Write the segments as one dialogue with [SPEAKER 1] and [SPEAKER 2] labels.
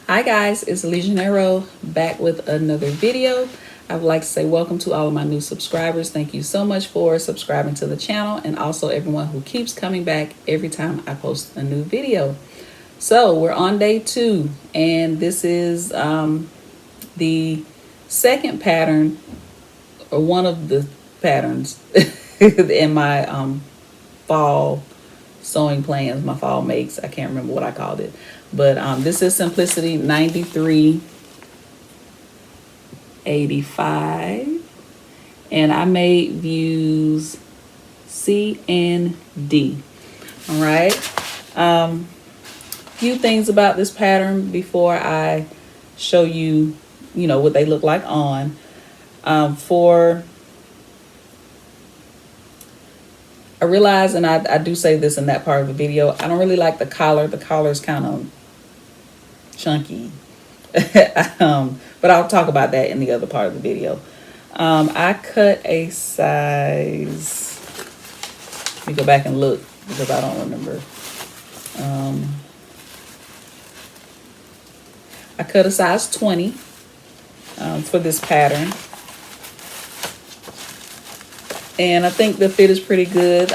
[SPEAKER 1] Hi guys, it's LeJanaro back with another video. I would like to say welcome to all of my new subscribers. Thank you so much for subscribing to the channel, and also everyone who keeps coming back every time I post a new video. So we're on day 2, and this is the second pattern, or one of the patterns in my fall sewing plans, my fall makes. I can't remember what I called it, but this is Simplicity 9385, and I made views C and D. All right. Few things about this pattern before I show you, what they look like on. I realize, and I do say this in that part of the video, I don't really like the collar. The collar is kind of chunky. But I'll talk about that in the other part of the video. I cut a size, let me go back and look because I don't remember. I cut a size 20 for this pattern. And I think the fit is pretty good.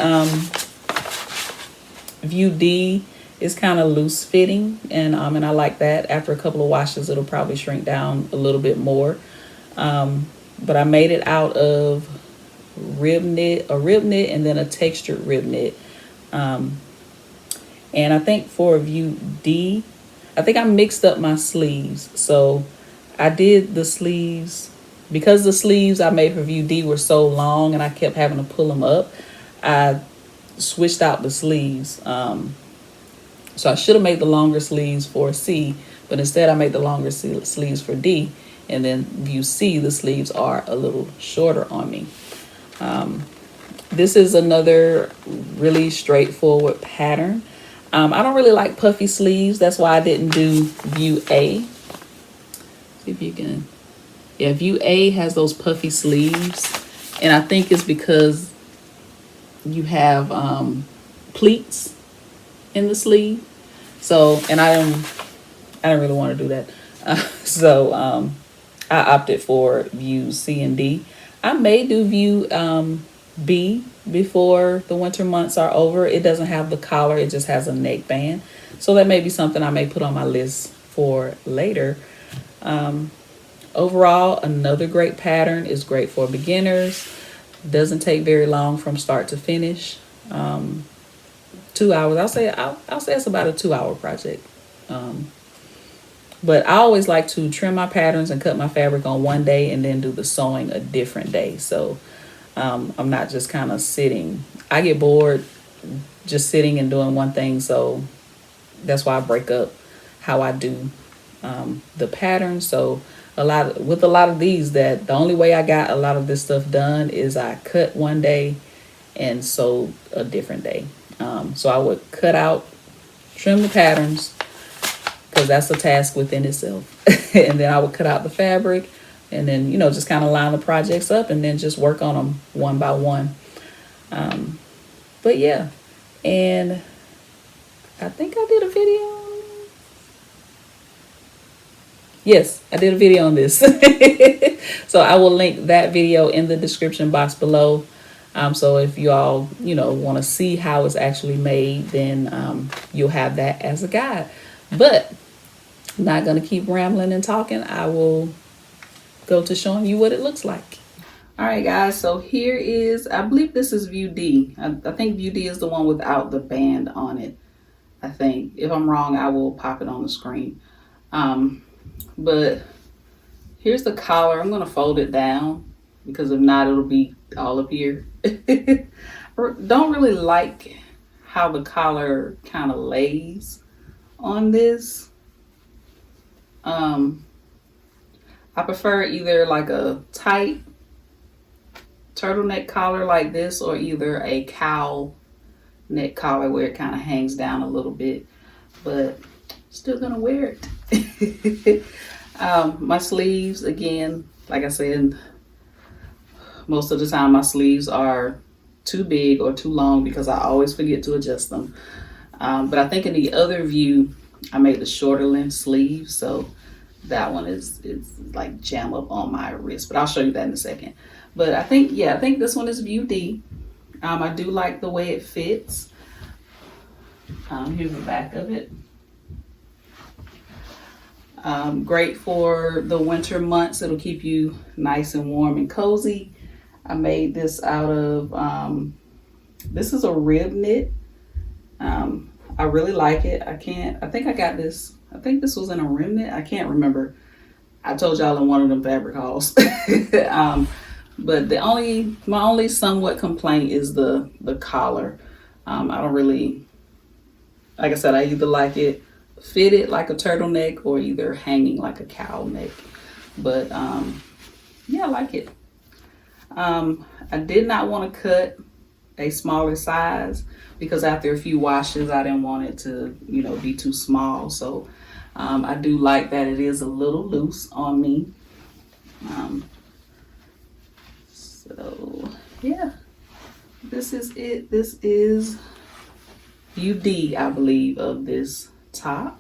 [SPEAKER 1] View D is kind of loose fitting, and I like that. After a couple of washes, it'll probably shrink down a little bit more. But I made it out of a rib knit, and then a textured rib knit. And I think for view D, I think I mixed up my sleeves. So I did the sleeves, because the sleeves I made for view D were so long and I kept having to pull them up, I switched out the sleeves. So I should have made the longer sleeves for C, but instead I made the longer sleeves for D. And then view C, the sleeves are a little shorter on me. This is another really straightforward pattern. I don't really like puffy sleeves. That's why I didn't do view A. See if you can. Yeah, view A has those puffy sleeves, and I think it's because you have pleats in the sleeve. So, and I don't really want to do that. So I opted for view C and D. I may do view B before the winter months are over. It doesn't have the collar, it just has a neckband. So that may be something I may put on my list for later. Overall, another great pattern. Is great for beginners. Doesn't take very long from start to finish. 2 hours. I'll say it's about a 2-hour project. But I always like to trim my patterns and cut my fabric on one day and then do the sewing a different day. So I'm not just kind of sitting. I get bored just sitting and doing one thing. So that's why I break up how I do the pattern. So with a lot of these, that the only way I got a lot of this stuff done is I cut one day and sewed a different day. So I would trim the patterns, because that's a task within itself. And then I would cut out the fabric, and then, just kind of line the projects up and then just work on them one by one. But yeah, and I think I did a video. Yes, I did a video on this. So I will link that video in the description box below. So if you all, want to see how it's actually made, then you'll have that as a guide. But I'm not going to keep rambling and talking. I will go to showing you what it looks like. All right, guys. So here is, I believe this is view D. I think view D is the one without the band on it. I think. If I'm wrong, I will pop it on the screen. But here's the collar. I'm going to fold it down, because if not, it'll be all up here. Don't really like how the collar kind of lays on this. I prefer either like a tight turtleneck collar like this, or either a cowl neck collar where it kind of hangs down a little bit, but still gonna wear it. My sleeves, again, like I said, most of the time my sleeves are too big or too long because I always forget to adjust them. But I think in the other view, I made the shorter length sleeve, so that one is like jam up on my wrist, but I'll show you that in a second. But I think, yeah, I think this one is View D. I do like the way it fits. Here's the back of it. Great for the winter months. It'll keep you nice and warm and cozy. I made this out of, this is a rib knit. I really like it. I think I got this, I think this was in a rim knit. I can't remember. I told y'all in one of them fabric hauls. But my only somewhat complaint is the collar. I don't really, like I said, I either like it fitted like a turtleneck or either hanging like a cowl neck. But yeah, I like it. I did not want to cut a smaller size because after a few washes, I didn't want it to, be too small. So I do like that it is a little loose on me. So yeah, this is it. This is View D, I believe, of this top.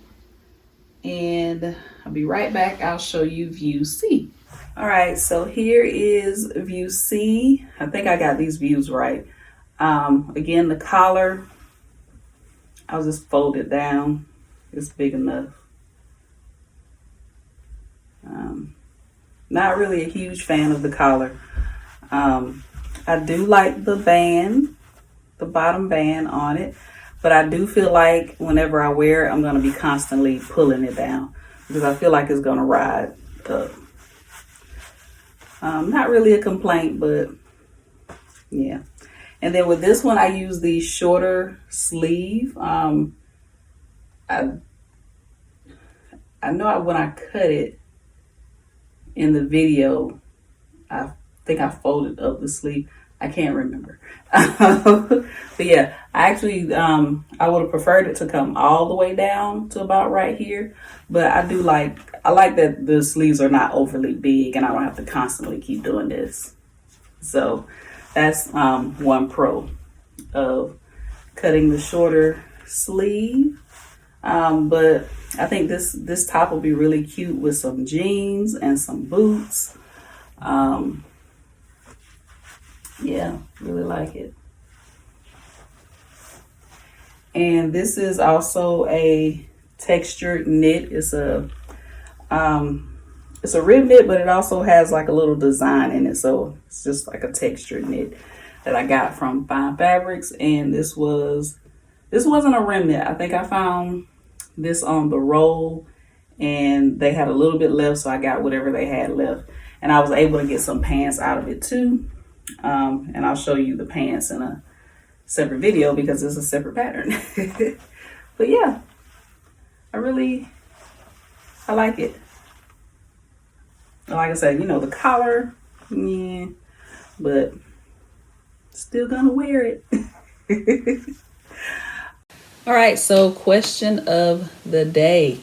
[SPEAKER 1] And I'll be right back. I'll show you View C. All right, so here is View C. I think I got these views right. Again, the collar, I'll just fold it down. It's big enough. Not really a huge fan of the collar. I do like the band, the bottom band on it, but I do feel like whenever I wear it, I'm going to be constantly pulling it down because I feel like it's going to ride up. Not really a complaint, but yeah. And then with this one, I use the shorter sleeve. I know when I cut it in the video, I think I folded up the sleeve. I can't remember. But yeah, I actually, I would have preferred it to come all the way down to about right here. But I like that the sleeves are not overly big and I don't have to constantly keep doing this. So that's one pro of cutting the shorter sleeve. But I think this top will be really cute with some jeans and some boots. Yeah, really like it. And this is also a textured knit. It's a rib knit, but it also has like a little design in it. So it's just like a textured knit that I got from Fine Fabrics. And this wasn't a rim knit. I think I found this on the roll and they had a little bit left. So I got whatever they had left. And I was able to get some pants out of it too. And I'll show you the pants in a separate video because it's a separate pattern. But yeah, I like it. Like I said, the collar, yeah, but still gonna wear it. All right, so question of the day.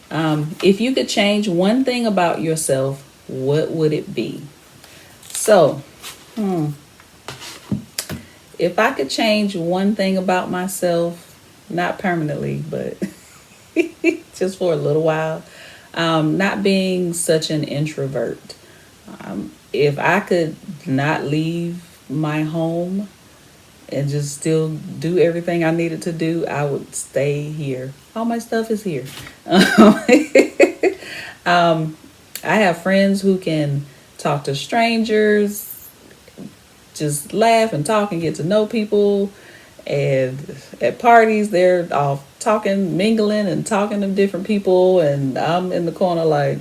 [SPEAKER 1] If you could change one thing about yourself, what would it be? So, if I could change one thing about myself, not permanently, but just for a little while, not being such an introvert. If I could not leave my home and just still do everything I needed to do, I would stay here. All my stuff is here. I have friends who can talk to strangers, just laugh and talk and get to know people. And at parties, they're all talking, mingling and talking to different people. And I'm in the corner like,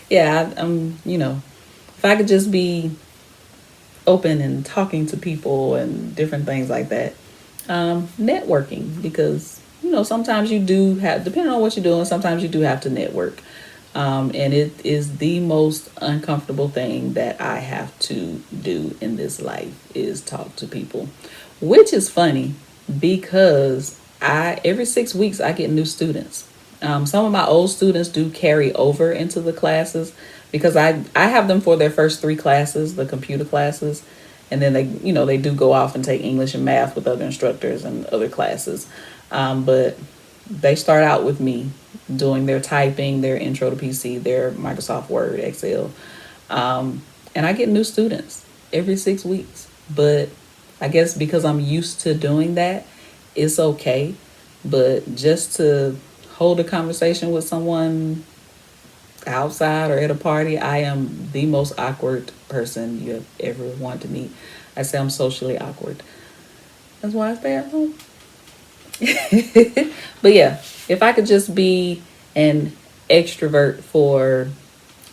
[SPEAKER 1] yeah, if I could just be open and talking to people and different things like that. Networking, because, sometimes you do have, depending on what you're doing, sometimes you do have to network. And it is the most uncomfortable thing that I have to do in this life is talk to people, which is funny because every 6 weeks I get new students. Some of my old students do carry over into the classes because I have them for their first 3 classes, the computer classes. And then they do go off and take English and math with other instructors and other classes. But they start out with me doing their typing, their intro to PC, their Microsoft Word, Excel. And I get new students every 6 weeks. But I guess because I'm used to doing that, it's okay. But just to hold a conversation with someone outside or at a party, I am the most awkward person you ever want to meet. I say I'm socially awkward. That's why I stay at home. But yeah, if I could just be an extrovert for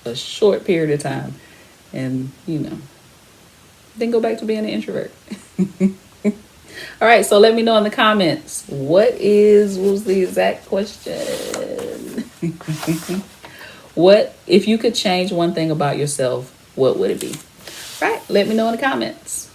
[SPEAKER 1] a short period of time and, then go back to being an introvert. All right, so let me know in the comments, what was the exact question? What, if you could change one thing about yourself, what would it be? All right, let me know in the comments.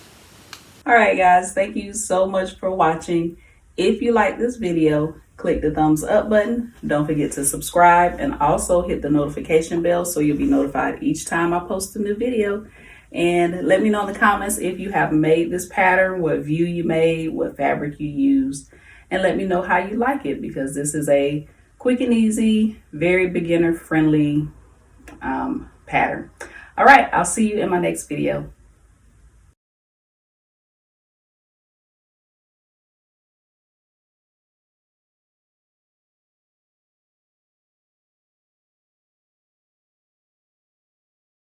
[SPEAKER 1] All right, guys, thank you so much for watching. If you like this video, click the thumbs up button. Don't forget to subscribe and also hit the notification bell so you'll be notified each time I post a new video. And let me know in the comments if you have made this pattern, what view you made, what fabric you used, and let me know how you like it, because this is a quick and easy, very beginner friendly pattern. All right, I'll see you in my next video.